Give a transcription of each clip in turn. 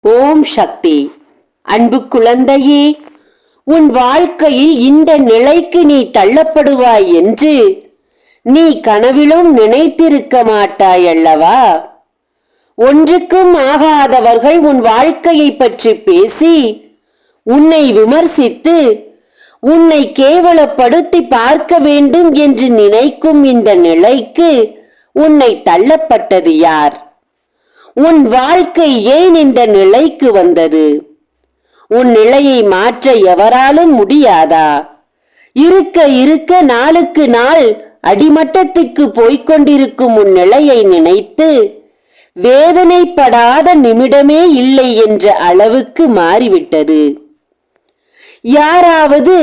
ஓம் சக்தி. அன்பு குழந்தையே, உன் வாழ்க்கையில் இந்த நிலைக்கு நீ தள்ளப்படுவாய் என்று நீ கனவிலும் நினைத்திருக்க மாட்டாய் அல்லவா? ஒன்றுக்கும் ஆகாதவர்கள் உன் வாழ்க்கையை பற்றி பேசி உன்னை விமர்சித்து உன்னை கேவலப்படுத்தி பார்க்க வேண்டும் என்று நினைக்கும் இந்த நிலைக்கு உன்னை தள்ளப்பட்டது யார்? உன் வாழ்க்கை ஏன் இந்த நிலைக்கு வந்தது? உன் நிலையை மாற்ற எவராலும் முடியாதா? இருக்க இருக்க நாளுக்கு நாள் அடிமட்டத்துக்கு போய்கொண்டிருக்கும் உன் நிலையை நினைத்து வேதனைப்படாத நிமிடமே இல்லை என்ற அளவுக்கு மாறிவிட்டது. யாராவது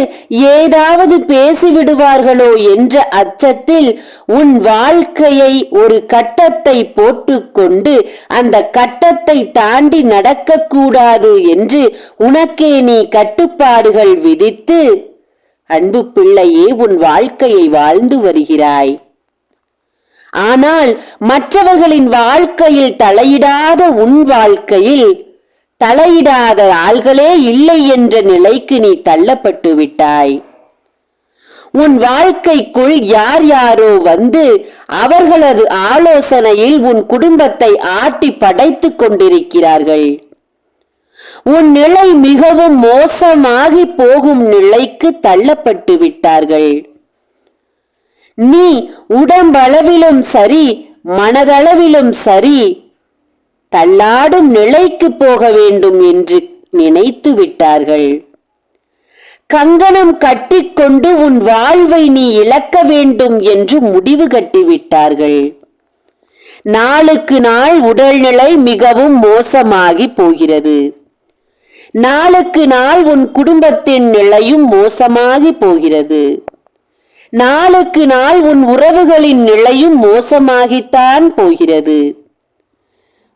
ஏதாவது பேசிவிடுவார்களோ என்ற அச்சத்தில் உன் வாழ்க்கையை ஒரு கட்டத்தை போட்டுக்கொண்டு அந்த கட்டத்தை தாண்டி நடக்கக்கூடாது என்று உனக்கே நீ கட்டுப்பாடுகள் விதித்து அன்பு பிள்ளையே உன் வாழ்க்கையை வாழ்ந்து வருகிறாய். ஆனால் மற்றவர்களின் வாழ்க்கையில் தலையிடாத உன் வாழ்க்கையில் தலையிடாத ஆள்களே இல்லை என்ற நிலைக்கு நீ தள்ளப்பட்டு விட்டாய். உன் வாழ்க்கைக்குள் யார் யாரோ வந்து அவர்களது ஆலோசனையில் உன் குடும்பத்தை ஆட்டி படைத்துக் கொண்டிருக்கிறார்கள். உன் நிலை மிகவும் மோசமாகி போகும் நிலைக்கு தள்ளப்பட்டு விட்டார்கள். நீ உடம்பளவிலும் சரி மனதளவிலும் சரி தள்ளாடும் நிலைக்கு போக வேண்டும் என்று நினைத்து விட்டார்கள். கங்கணம் கட்டிக்கொண்டு உன் வாழ்வை நீ இழக்க வேண்டும் என்று முடிவு கட்டிவிட்டார்கள். நாளுக்கு நாள் உடல்நிலை மிகவும் மோசமாகி போகிறது. நாளுக்கு நாள் உன் குடும்பத்தின் நிலையும் மோசமாகி போகிறது. நாளுக்கு நாள் உன் உறவுகளின் நிலையும் மோசமாகித்தான் போகிறது.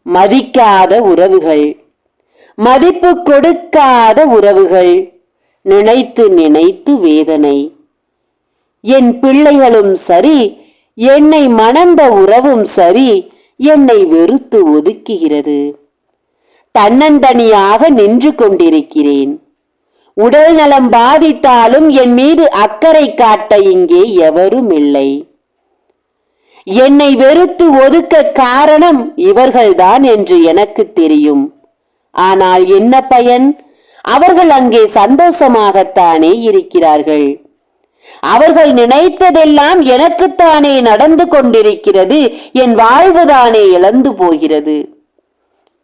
மதிக்காத உறவுகள், மதிப்பு கொடுக்காத உறவுகள், நினைத்து நினைத்து வேதனை. என் பிள்ளைகளும் சரி, என்னை மணந்த உறவும் சரி, என்னை வெறுத்து ஒதுக்குகிறது. தன்னந்தனியாக நின்று கொண்டிருக்கிறேன். உடல் நலம் பாதித்தாலும் என் மீது அக்கறை காட்ட இங்கே எவரும் இல்லை. என்னை வெறுத்து ஒதுக்க காரணம் இவர்கள்தான் என்று எனக்கு தெரியும். ஆனால் என்ன பயன்? அவர்கள் அங்கே சந்தோஷமாகத்தானே இருக்கிறார்கள். அவர்கள் நினைத்ததெல்லாம் எனக்குத்தானே நடந்து கொண்டிருக்கிறது. என் வாழ்வுதானே இழந்து போகிறது.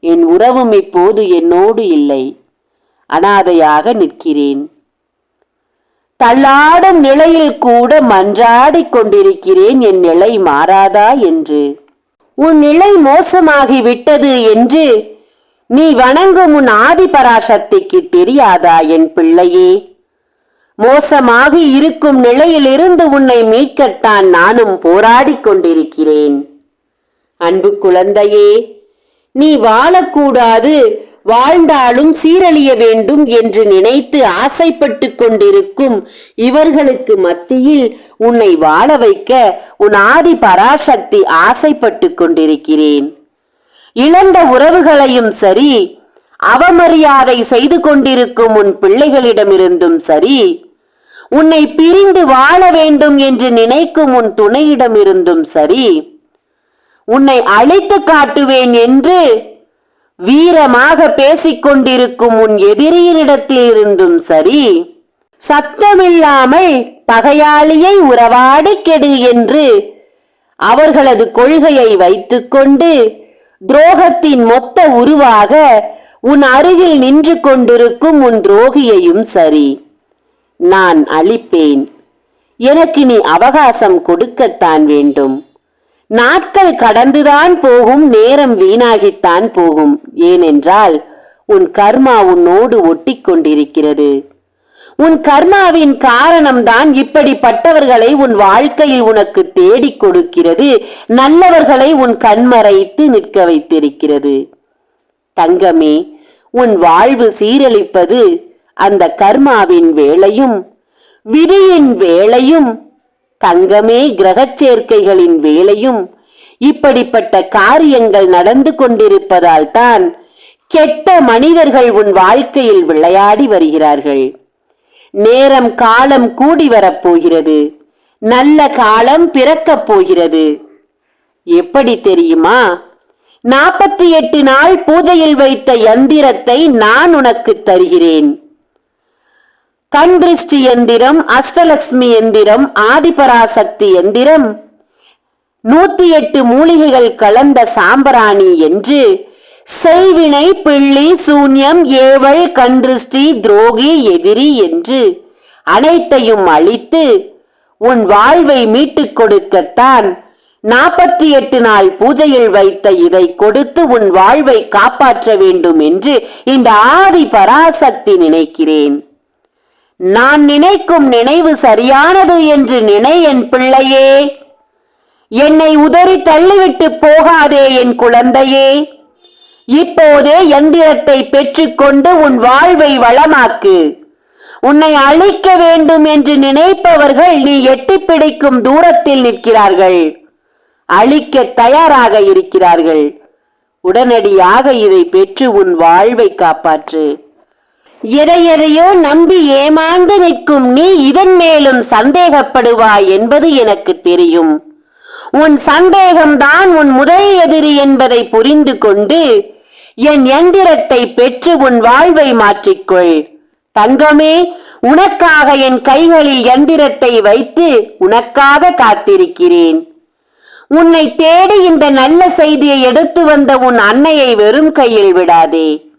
என் உறவும் இப்போது என்னோடு இல்லை. அனாதையாக நிற்கிறேன். தள்ளாடும் நிலையில் கூட மன்றாடிக் கொண்டிருக்கிறேன், என் நிலை மாறாதா என்று. உன் நிலை மோசமாகி விட்டது என்று நீ வணங்கும் உன் ஆதிபராசக்திக்கு தெரியாதா என் பிள்ளையே? மோசமாகி இருக்கும் நிலையில் இருந்து உன்னை மீட்கத்தான் நானும் போராடிக் கொண்டிருக்கிறேன். அன்பு குழந்தையே, நீ வாழக்கூடாது, வாழ்ந்தாலும் சீரழிய வேண்டும் என்று நினைத்து ஆசைப்பட்டு கொண்டிருக்கும் இவர்களுக்கு மத்தியில் உன்னை வாழ வைக்க உன் ஆதி பராசக்தி ஆசைப்பட்டு கொண்டிருக்கிறேன். இழந்த உறவுகளையும் சரி, அவமரியாதை செய்து கொண்டிருக்கும் உன் பிள்ளைகளிடமிருந்தும் சரி, உன்னை பிரிந்து வாழ வேண்டும் என்று நினைக்கும் உன் துணையிடமிருந்தும் சரி, உன்னை அழைத்து காட்டுவேன் என்று வீரமாக பேசிக்கொண்டிருக்கும் உன் எதிரியினிடத்திலிருந்தும் சரி, சத்தமில்லாமல் பகையாளியை உறவாடி கெடு என்று அவர்களது கொள்கையை வைத்துக்கொண்டு துரோகத்தின் மொத்த உருவாக உன் அருகில் நின்று கொண்டிருக்கும் உன் துரோகியையும் சரி நான் அழிப்பேன். எனக்கு நீ அவகாசம் கொடுக்கத்தான் வேண்டும். நாட்கள் கடந்துதான் போகும், நேரம் வீணாகித்தான் போகும். ஏனென்றால் உன் கர்மா உன்னோடு ஒட்டி கொண்டிருக்கிறது. உன் கர்மாவின் காரணம்தான் இப்படிப்பட்டவர்களை உன் வாழ்க்கையில் உனக்கு தேடி கொடுக்கிறது. நல்லவர்களை உன் கண்மறைத்து நிற்க வைத்திருக்கிறது. தங்கமே, உன் வாழ்வு சீரழிப்பது அந்த கர்மாவின் வேளையும் விதியின் வேளையும், தங்கமே கிரகச் சேர்க்கைகளின் வேளையும் இப்படிப்பட்ட காரியங்கள் நடந்து கொண்டிருப்பதால் தான் கெட்ட மனிதர்கள் உன் வாழ்க்கையில் விளையாடி வருகிறார்கள். நேரம் காலம் கூடி வரப்போகிறது. நல்ல காலம் பிறக்கப் போகிறது. எப்படி தெரியுமா? 48 நாள் பூஜையில் வைத்த யந்திரத்தை நான் உனக்கு தருகிறேன். கண் திருஷ்டி எந்திரம், அஷ்டலட்சுமி எந்திரம், ஆதிபராசக்தி எந்திரம், 108 மூலிகைகள் கலந்த சாம்பிராணி என்று செய்வினை, பிள்ளி, சூன்யம், ஏவல், கண் திருஷ்டி, துரோகி, எதிரி என்று அனைத்தையும் அழித்து உன் வாழ்வை மீட்டுக் கொடுக்கத்தான் 48 நாள் பூஜையில் வைத்த இதை கொடுத்து உன் வாழ்வை காப்பாற்ற வேண்டும் என்று இந்த ஆதி பராசக்தி நினைக்கிறேன். நான் நினைக்கும் நினைவு சரியானது என்று நினை என் பிள்ளையே. என்னை உதறி தள்ளிவிட்டு போகாதே என் குழந்தையே. இப்போதே யந்திரத்தை பெற்றுக்கொண்டு உன் வாழ்வை வளமாக்கு. உன்னை அழிக்க வேண்டும் என்று நினைப்பவர்கள் நீ எட்டிப் பிடிக்கும் தூரத்தில் நிற்கிறார்கள். அழிக்க தயாராக இருக்கிறார்கள். உடனடியாக இதை பெற்று உன் வாழ்வை காப்பாற்று. எதையோ நம்பி ஏமாந்து நிற்கும் நீ இதன் மேலும் சந்தேகப்படுவாய் என்பது எனக்கு தெரியும். உன் சந்தேகம்தான் உன் முதல் எதிரி என்பதை புரிந்து கொண்டு என் யந்திரத்தை பெற்று உன் வாழ்வை மாற்றிக்கொள். தங்கமே, உனக்காக என் கைகளில் யந்திரத்தை வைத்து உனக்காக காத்திருக்கிறேன். உன்னை தேடி இந்த நல்ல செய்தியை எடுத்து வந்த உன் அன்னையை வெறும் கையில் விடாதே.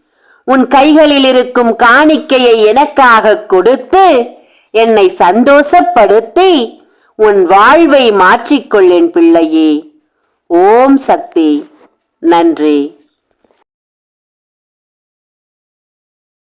உன் கைகளில் இருக்கும் காணிக்கையை எனக்காக கொடுத்து என்னை சந்தோஷப்படுத்தி உன் வாழ்வை மாற்றிக்கொள் என் பிள்ளையே. ஓம் சக்தி. நன்றி.